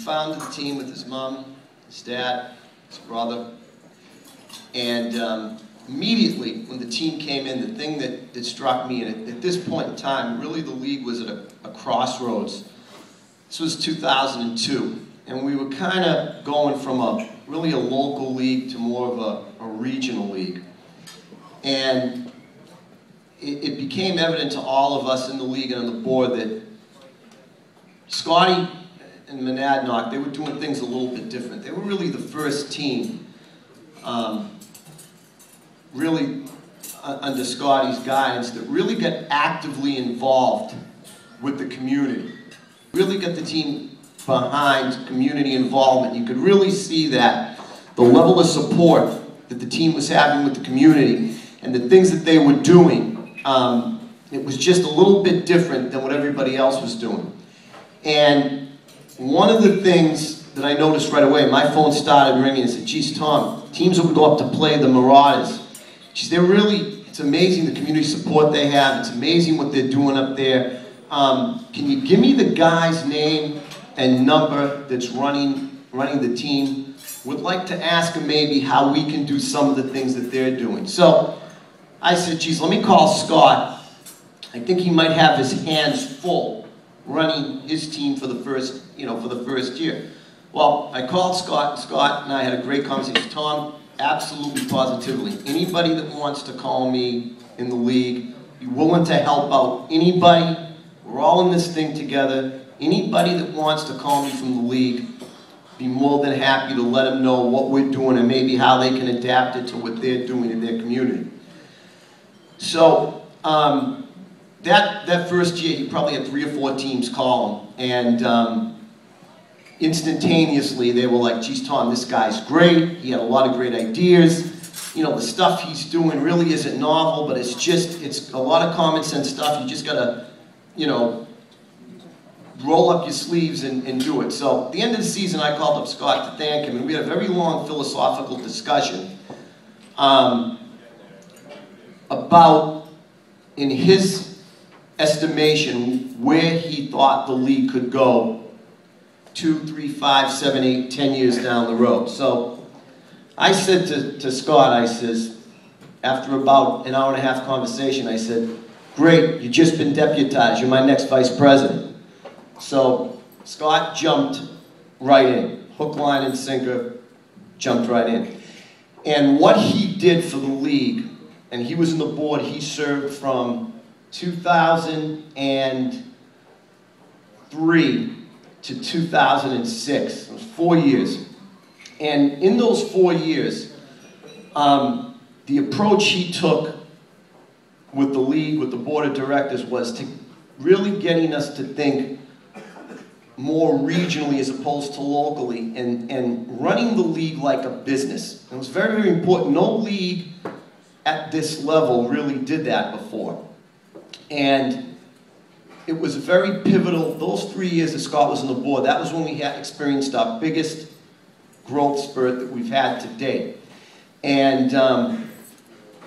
founded the team with his mom, his dad, his brother, and immediately when the team came in, the thing that struck me, and at this point in time, really the league was at a crossroads. This was 2002, and we were kind of going from really a local league to more of a regional league. And it became evident to all of us in the league and on the board that Scotty and Monadnock, they were doing things a little bit different. They were really the first team, really under Scotty's guidance, that really got actively involved with the community. Really got the team behind community involvement. You could really see that, the level of support that the team was having with the community and the things that they were doing, it was just a little bit different than what everybody else was doing. And one of the things that I noticed right away, my phone started ringing and said, geez, Tom, teams that would go up to play the Marauders, geez, they're really, it's amazing the community support they have. It's amazing what they're doing up there. Can you give me the guy's name and number that's running the team? Would like to ask him maybe how we can do some of the things that they're doing. So I said, geez, let me call Scott. I think he might have his hands full running his team for the first, for the first year. Well, I called Scott, and Scott and I had a great conversation. Tom, absolutely, positively, anybody that wants to call me in the league, be willing to help out anybody. We're all in this thing together. Anybody that wants to call me from the league, be more than happy to let them know what we're doing and maybe how they can adapt it to what they're doing in their community. So that first year, he probably had 3 or 4 teams call him, and instantaneously they were like, geez, Tom, this guy's great. He had a lot of great ideas. The stuff he's doing really isn't novel, but it's a lot of common sense stuff. You just gotta, roll up your sleeves and do it. So at the end of the season, I called up Scott to thank him, and we had a very long philosophical discussion about, in his estimation, where he thought the league could go 2, 3, 5, 7, 8, 10 years down the road. So I said to Scott, I says, after about an hour and a half conversation, I said, great, you've just been deputized, you're my next vice president. So Scott jumped right in, hook, line, and sinker, jumped right in. And what he did for the league, and he was in the board, he served from 2003 to 2006. It was 4 years. And in those 4 years, the approach he took with the league, with the board of directors, was to really getting us to think more regionally as opposed to locally, and running the league like a business. It was very, very important. No league at this level really did that before. And it was very pivotal. Those 3 years that Scott was on the board, that was when we had experienced our biggest growth spurt that we've had to date. And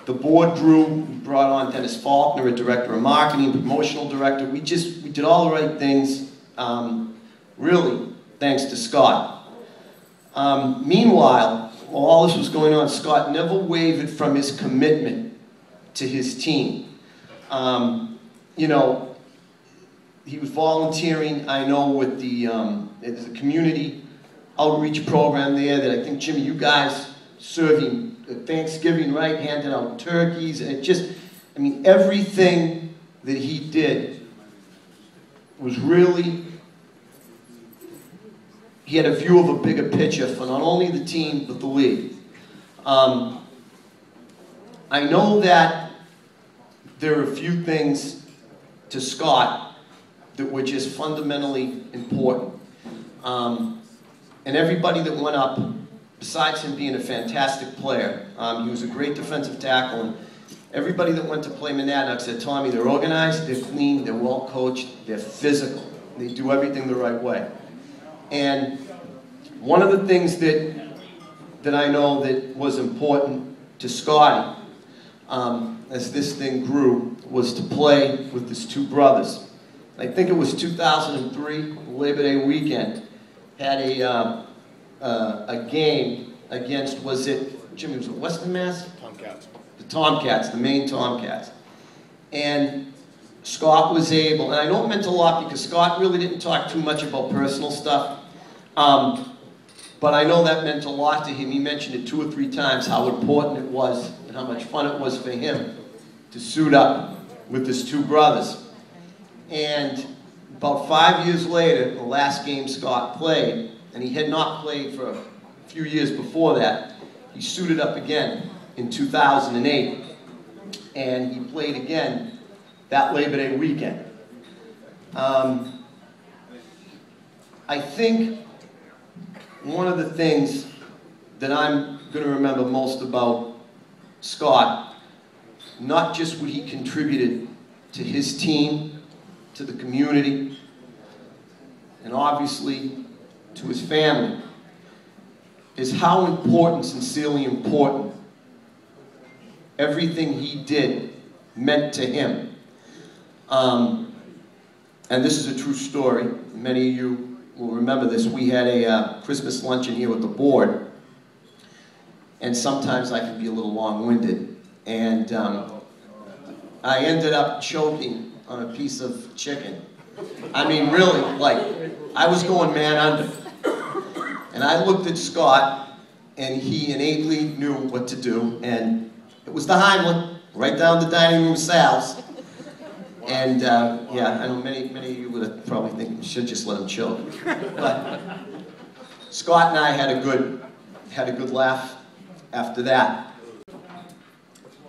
the board grew. We brought on Dennis Faulkner, a director of marketing, promotional director. We did all the right things, really, thanks to Scott. Meanwhile, while all this was going on, Scott never wavered from his commitment to his team. He was volunteering, I know, with there's a community outreach program there that I think, Jimmy, you guys serving Thanksgiving, right, handing out turkeys, and everything that he did was really, he had a view of a bigger picture for not only the team, but the league. I know that there are a few things to Scott that were just fundamentally important. And everybody that went up, besides him being a fantastic player, he was a great defensive tackle, and everybody that went to play Monadnock said, Tommy, they're organized, they're clean, they're well coached, they're physical, they do everything the right way. And one of the things that I know that was important to Scotty, as this thing grew, was to play with his 2 brothers. I think it was 2003, Labor Day weekend, had a game against, was it, Jimmy, was it Western Mass? Tomcats. The Tomcats, the Maine Tomcats. And Scott was able, and I know it meant a lot because Scott really didn't talk too much about personal stuff, but I know that meant a lot to him. He mentioned it 2 or 3 times how important it was and how much fun it was for him to suit up with his 2 brothers. And about 5 years later, the last game Scott played, and he had not played for a few years before that, he suited up again in 2008, and he played again that Labor Day weekend. I think one of the things that I'm going to remember most about Scott, not just what he contributed to his team, to the community, and obviously to his family, is how important, sincerely important, everything he did meant to him. And this is a true story. Many of you will remember this. We had a Christmas luncheon here with the board, and sometimes I can be a little long-winded. And I ended up choking on a piece of chicken. I mean, really, like, I was going man under. And I looked at Scott, and he innately knew what to do, and it was the Heimlich, right down the dining room salves. And yeah, I know many of you would probably think we should just let him choke. But Scott and I had a good laugh after that.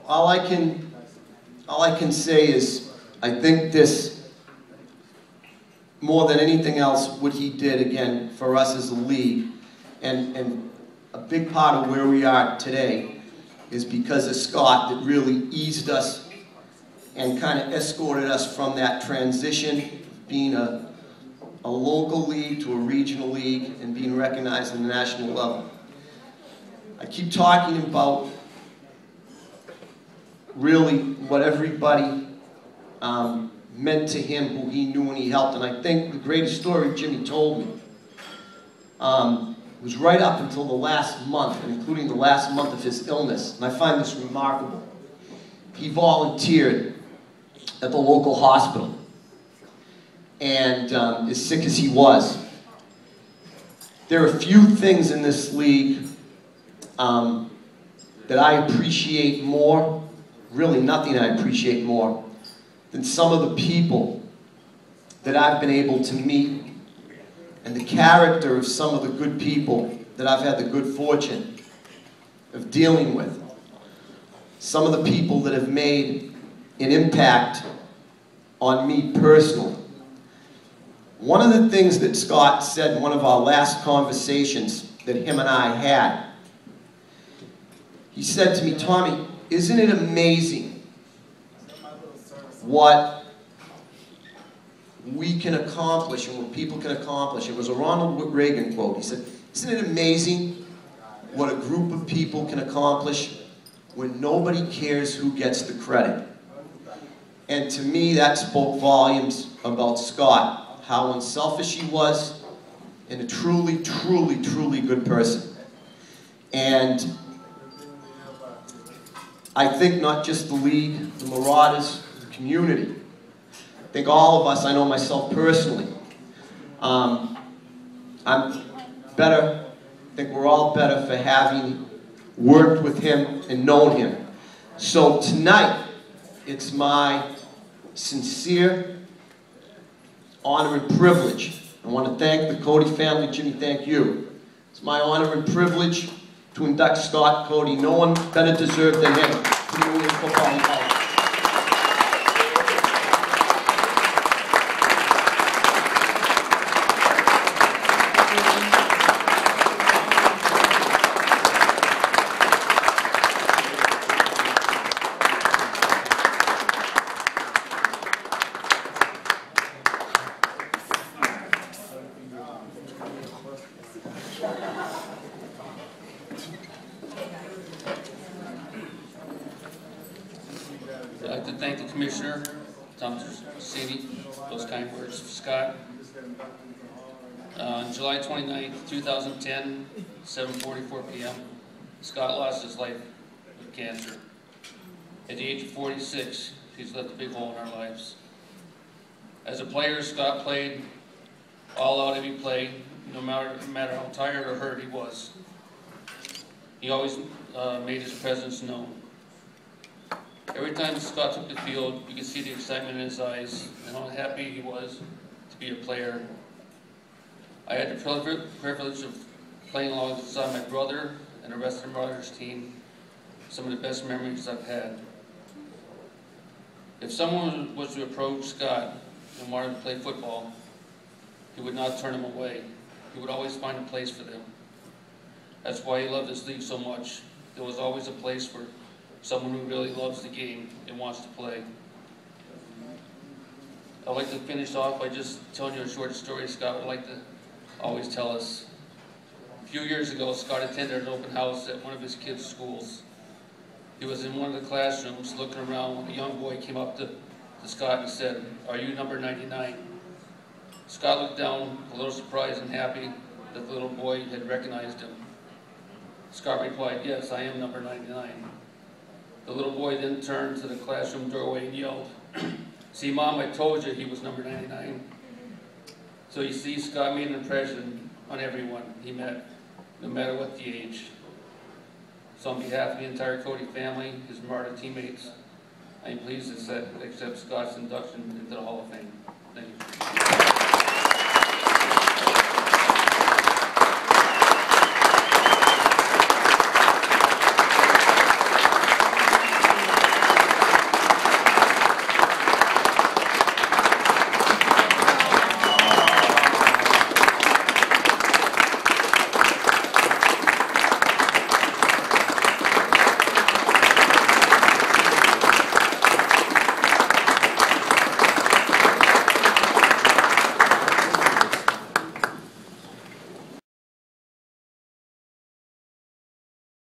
All I can say is, I think this, more than anything else, what he did again for us as a league, and a big part of where we are today is because of Scott, that really eased us and kind of escorted us from that transition, being a local league to a regional league and being recognized at the national level. I keep talking about really what everybody meant to him, who he knew and he helped. And I think the greatest story Jimmy told me was right up until the last month, and including the last month of his illness. And I find this remarkable. He volunteered at the local hospital. And as sick as he was, there are a few things in this league that I appreciate more, really nothing I appreciate more, than some of the people that I've been able to meet, and the character of some of the good people that I've had the good fortune of dealing with. Some of the people that have made an impact on me personally. One of the things that Scott said in one of our last conversations that him and I had, he said to me, "Tommy, isn't it amazing what we can accomplish and what people can accomplish?" It was a Ronald Reagan quote. He said, "Isn't it amazing what a group of people can accomplish when nobody cares who gets the credit?" And to me, that spoke volumes about Scott, how unselfish he was, and a truly, truly, truly good person. And I think not just the league, the Marauders, the community. I think all of us, I know myself personally, I'm better, I think we're all better for having worked with him and known him. So tonight, it's my sincere honor and privilege. I want to thank the Cote family. Jimmy, thank you. It's my honor and privilege to induct Scott Cote. No one better deserved than him to the New England Football Hall. I'd like to thank the Commissioner, Thomas City, those kind words for Scott. On July 29th, 2010, 7:44 p.m., Scott lost his life with cancer. At the age of 46, he's left a big hole in our lives. As a player, Scott played all out every play, no matter how tired or hurt he was. He always made his presence known. Every time Scott took the field, you could see the excitement in his eyes and how happy he was to be a player. I had the privilege of playing alongside my brother and the rest of the Marauders team. Some of the best memories I've had. If someone was to approach Scott and wanted to play football, he would not turn them away. He would always find a place for them. That's why he loved this league so much. There was always a place for someone who really loves the game and wants to play. I'd like to finish off by just telling you a short story Scott would like to always tell us. A few years ago, Scott attended an open house at one of his kids' schools. He was in one of the classrooms looking around when a young boy came up to Scott and said, "Are you number 99? Scott looked down, a little surprised and happy that the little boy had recognized him. Scott replied, "Yes, I am number 99. The little boy then turned to the classroom doorway and yelled, "See, Mom, I told you he was number 99. So you see, Scott made an impression on everyone he met, no matter what the age. So on behalf of the entire Cote family, his Marauder teammates, I am pleased to accept Scott's induction into the Hall of Fame.